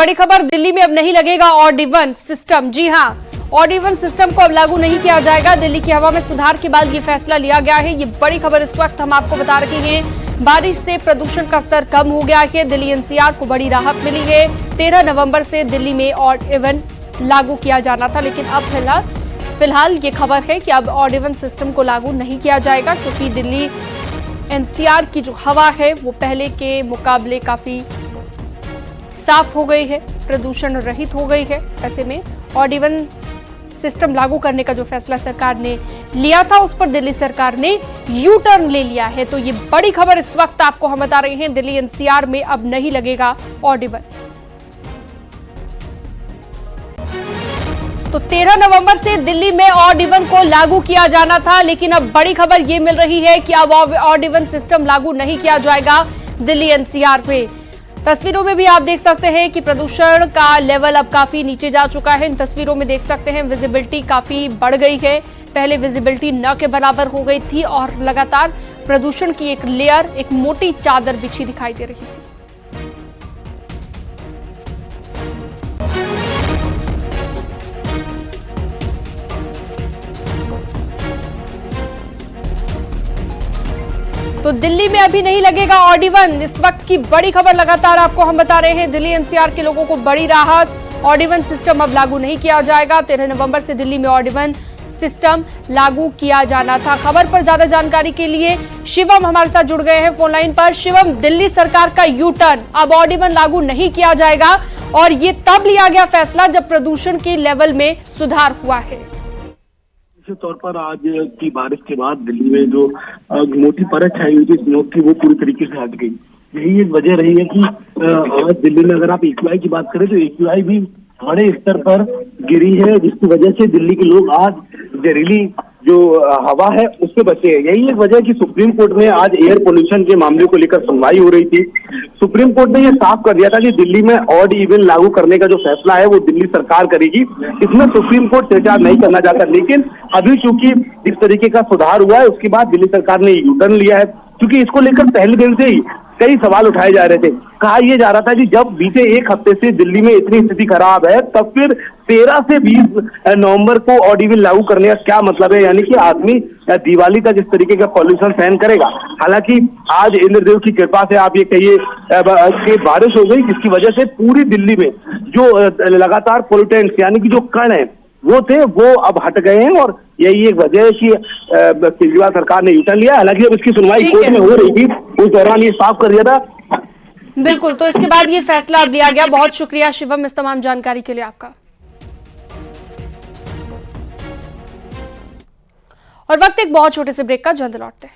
बड़ी खबर, दिल्ली में अब नहीं लगेगा ऑड इवन सिस्टम। जी हां, ऑड इवन सिस्टम को अब लागू नहीं किया जाएगा। दिल्ली की हवा में सुधार के बाद ये फैसला लिया गया है। ये बड़ी खबर इस वक्त हम आपको बता रहे हैं। बारिश से प्रदूषण का स्तर कम हो गया है। दिल्ली एनसीआर को बड़ी राहत मिली है। 13 नवंबर से दिल्ली में ऑड इवन लागू किया जाना था, लेकिन अब फिलहाल ये खबर है कि अब ऑड इवन सिस्टम को लागू नहीं किया जाएगा, क्योंकि दिल्ली एनसीआर की जो हवा है वो पहले के मुकाबले काफी साफ हो गई है, प्रदूषण रहित हो गई है। ऐसे में ऑड इवन सिस्टम लागू करने का जो फैसला सरकार ने लिया था, उस पर दिल्ली सरकार ने यू टर्न ले लिया है। तो ये बड़ी खबर इस वक्त आपको हम बता रहे हैं। दिल्ली एनसीआर में अब नहीं लगेगा ऑड इवन। तो 13 नवंबर से दिल्ली में ऑड इवन को लागू किया जाना था, लेकिन अब बड़ी खबर ये मिल रही है कि अब ऑड इवन सिस्टम लागू नहीं किया जाएगा दिल्ली एनसीआर में। तस्वीरों में भी आप देख सकते हैं कि प्रदूषण का लेवल अब काफी नीचे जा चुका है। इन तस्वीरों में देख सकते हैं विजिबिलिटी काफी बढ़ गई है। पहले विजिबिलिटी न के बराबर हो गई थी और लगातार प्रदूषण की एक लेयर, एक मोटी चादर बिछी दिखाई दे रही थी। तो दिल्ली में अभी नहीं लगेगा ऑड इवन। इस वक्त की बड़ी खबर लगातार आपको हम बता रहे हैं। दिल्ली एनसीआर के लोगों को बड़ी राहत, ऑड इवन सिस्टम अब लागू नहीं किया जाएगा। 13 नवंबर से दिल्ली में ऑड इवन सिस्टम लागू किया जाना था। खबर पर ज्यादा जानकारी के लिए शिवम हमारे साथ जुड़ गए हैं फोन लाइन पर। शिवम, दिल्ली सरकार का यू टर्न, अब ऑड इवन लागू नहीं किया जाएगा और ये तब लिया गया फैसला जब प्रदूषण के लेवल में सुधार हुआ है। निश्चित तौर पर आज की बारिश के बाद दिल्ली में जो मोटी परत छाई हुई थी स्मोक की, वो पूरी तरीके से हट गई। यही एक वजह रही है कि आज दिल्ली में अगर आप एक्यूआई की बात करें तो एक्यूआई भी बड़े स्तर पर गिरी है, जिसकी वजह से दिल्ली के लोग आज जहरीली जो हवा है उससे बचे हैं। यही एक वजह कि सुप्रीम कोर्ट में आज एयर पोल्यूशन के मामले को लेकर सुनवाई हो रही थी। सुप्रीम कोर्ट ने यह साफ कर दिया था कि दिल्ली में ऑड इवन लागू करने का जो फैसला है वो दिल्ली सरकार करेगी। इसमें सुप्रीम कोर्ट चर्चा नहीं करना चाहता, लेकिन अभी चूंकि इस तरीके का सुधार हुआ है, उसके बाद दिल्ली सरकार ने यू टर्न लिया है। क्योंकि इसको लेकर पहले दिन से ही कई सवाल उठाए जा रहे थे। कहा यह जा रहा था कि जब बीते एक हफ्ते से दिल्ली में इतनी स्थिति खराब है, तब फिर 13 से 20 नवंबर को ऑड इवन लागू करने का क्या मतलब है? यानी कि आदमी दिवाली तक इस तरीके का पॉल्यूशन सहन करेगा। हालांकि आज इंद्रदेव की कृपा से आप ये कहिए कि बारिश हो गई, जिसकी वजह से पूरी दिल्ली में जो लगातार पोल्यूटेंट्स यानी कि जो कण है वो थे, वो अब हट गए हैं। और यही एक वजह है कि केजरीवाल सरकार ने यू टर्न लिया। हालांकि जब इसकी सुनवाई कोर्ट में हो रही थी, उस दौरान ये साफ कर दिया था। बिल्कुल, तो इसके बाद ये फैसला अब लिया गया। बहुत शुक्रिया शिवम इस तमाम जानकारी के लिए आपका। और वक्त एक बहुत छोटे से ब्रेक का, जल्द लौटते हैं।